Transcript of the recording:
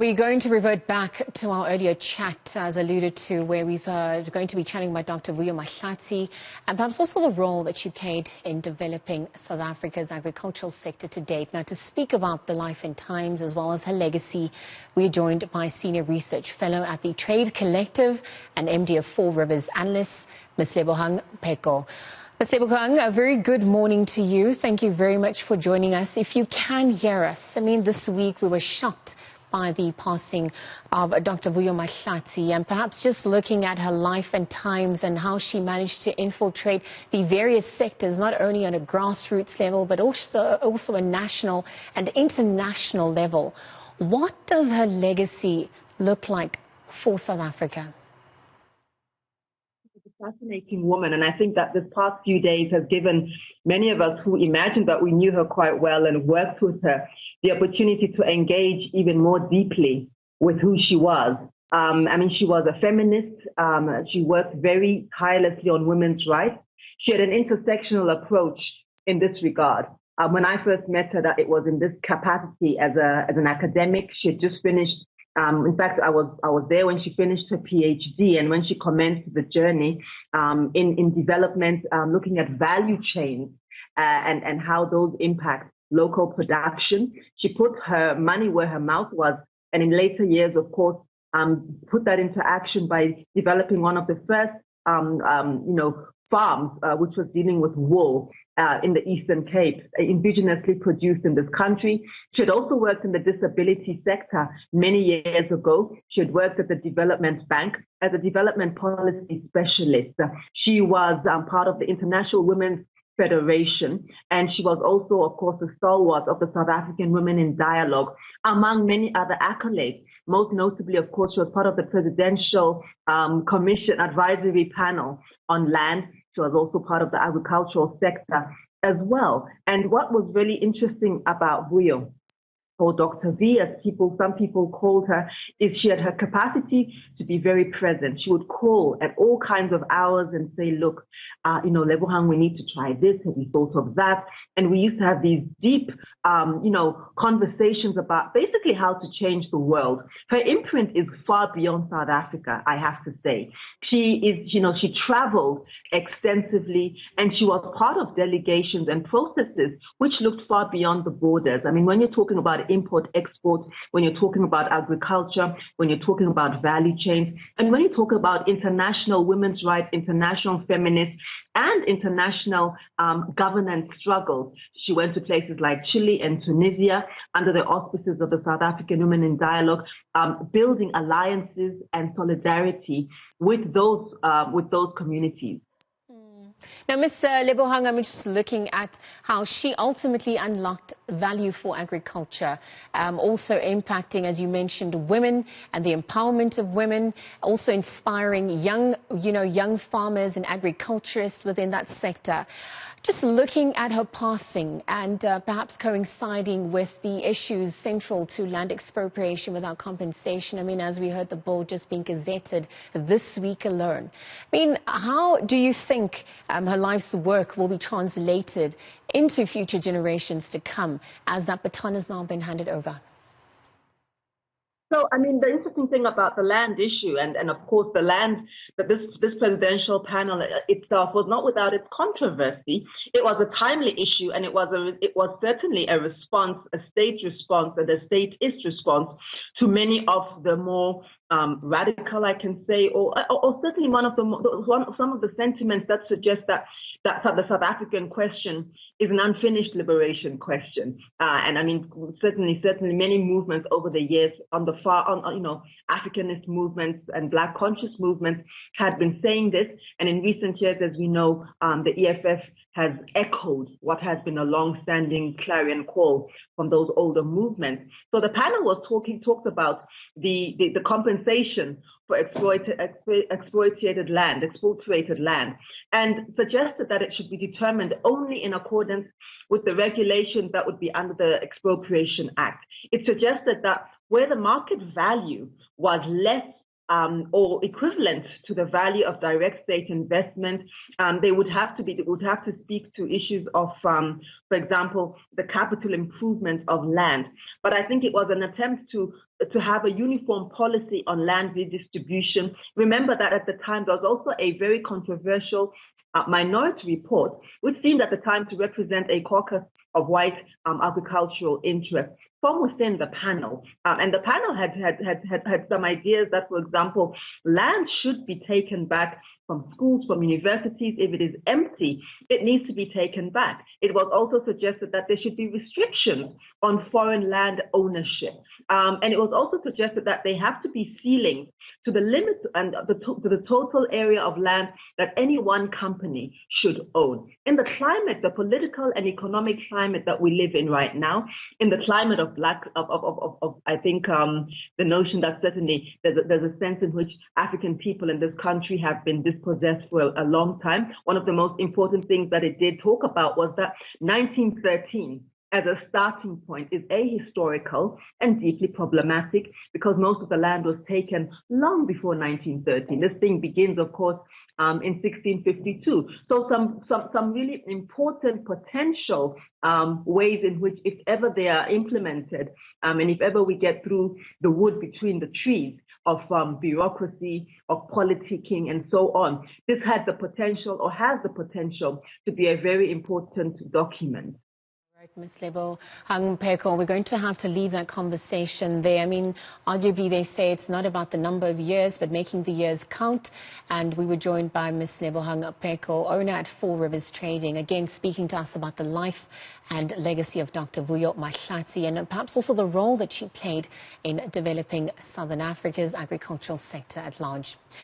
We're going to revert back to our earlier chat, as alluded to, where we're going to be chatting about Dr. Vuyo Mahlati and perhaps also the role that she played in developing South Africa's agricultural sector to date. Now, to speak about the life and times as well as her legacy, we're joined by Senior Research Fellow at the Trade Collective and MD of Four Rivers Analysts, Ms. Lebohnag Pheko. Ms. Lebohnag, a very good morning to you. Thank you very much for joining us. If you can hear us, I mean, this week we were shocked by the passing of Dr. Vuyo Mahlati, and perhaps just looking at her life and times and how she managed to infiltrate the various sectors, not only on a grassroots level, but also a national and international level. What does her legacy look like for South Africa? Fascinating woman, and I think that this past few days has given many of us who imagined that we knew her quite well and worked with her the opportunity to engage even more deeply with who she was. I mean, she was a feminist. She worked very tirelessly on women's rights. She had an intersectional approach in this regard. When I first met her, that it was in this capacity as an academic. She had just finished. In fact, I was there when she finished her PhD, and when she commenced the journey in development, looking at value chains and how those impact local production. She put her money where her mouth was, and in later years, of course, put that into action by developing one of the first, farms which was dealing with wool in the Eastern Cape, indigenously produced in this country. She had also worked in the disability sector many years ago. She had worked at the Development Bank as a development policy specialist. She was part of the International Women's Federation, and she was also, of course, a stalwart of the South African Women in Dialogue, among many other accolades. Most notably, of course, she was part of the Presidential Commission Advisory Panel on Land. She was also part of the agricultural sector as well. And what was really interesting about Vuyo, or Dr. V, as some people called her, is she had her capacity to be very present. She would call at all kinds of hours and say, look, Lebohnag, we need to try this. Have you thought of that? And we used to have these deep, conversations about basically how to change the world. Her imprint is far beyond South Africa, I have to say. She traveled extensively, and she was part of delegations and processes which looked far beyond the borders. I mean, when you're talking about import, export, when you're talking about agriculture, when you're talking about value chains, and when you talk about international women's rights, international feminists, and international governance struggles. She went to places like Chile and Tunisia under the auspices of the South African Women in Dialogue, building alliances and solidarity with those communities. Now, Ms. Lebohnag, I'm just looking at how she ultimately unlocked value for agriculture, also impacting, as you mentioned, women and the empowerment of women, also inspiring young farmers and agriculturists within that sector. Just looking at her passing and perhaps coinciding with the issues central to land expropriation without compensation. I mean, as we heard, the bill just being gazetted this week alone. I mean, how do you think her life's work will be translated into future generations to come as that baton has now been handed over? So, I mean, the interesting thing about the land issue, and of course the land, that this presidential panel itself was not without its controversy. It was a timely issue, and it was certainly a response, a state response, and a statist response to many of the more radical, I can say, or certainly some of the sentiments that suggest that the South African question is an unfinished liberation question. And I mean, certainly many movements over the years on the Africanist movements and Black conscious movements had been saying this. And in recent years, as we know, the EFF has echoed what has been a long-standing clarion call from those older movements. So the panel talked about the compensation for expropriated land, and suggested that it should be determined only in accordance with the regulations that would be under the Expropriation Act. It suggested that where the market value was less or equivalent to the value of direct state investment. They would have to speak to issues of, for example, the capital improvement of land. But I think it was an attempt to have a uniform policy on land redistribution. Remember that at the time there was also a very controversial minority report, which seemed at the time to represent a caucus of white agricultural interests from within the panel. And the panel had some ideas that, for example, land should be taken back from schools, from universities. If it is empty, it needs to be taken back. It was also suggested that there should be restrictions on foreign land ownership. And it was also suggested that there have to be ceilings to the limit and to the total area of land that any one company should own. In the climate, the political and economic climate that we live in right now, in the climate of I think the notion that certainly there's a sense in which African people in this country have been dispossessed for a long time. One of the most important things that it did talk about was that 1913 as a starting point is ahistorical and deeply problematic because most of the land was taken long before 1913. This thing begins, of course, in 1652. So some really important potential ways in which, if ever they are implemented, and if ever we get through the wood between the trees of bureaucracy, of politicking, and so on, this had the potential or has the potential to be a very important document. Right, Ms. Lebohnag Pheko, we're going to have to leave that conversation there. I mean, arguably they say it's not about the number of years, but making the years count. And we were joined by Ms. Lebohnag Pheko, owner at Four Rivers Trading, again speaking to us about the life and legacy of Dr. Vuyo Mahlati and perhaps also the role that she played in developing Southern Africa's agricultural sector at large.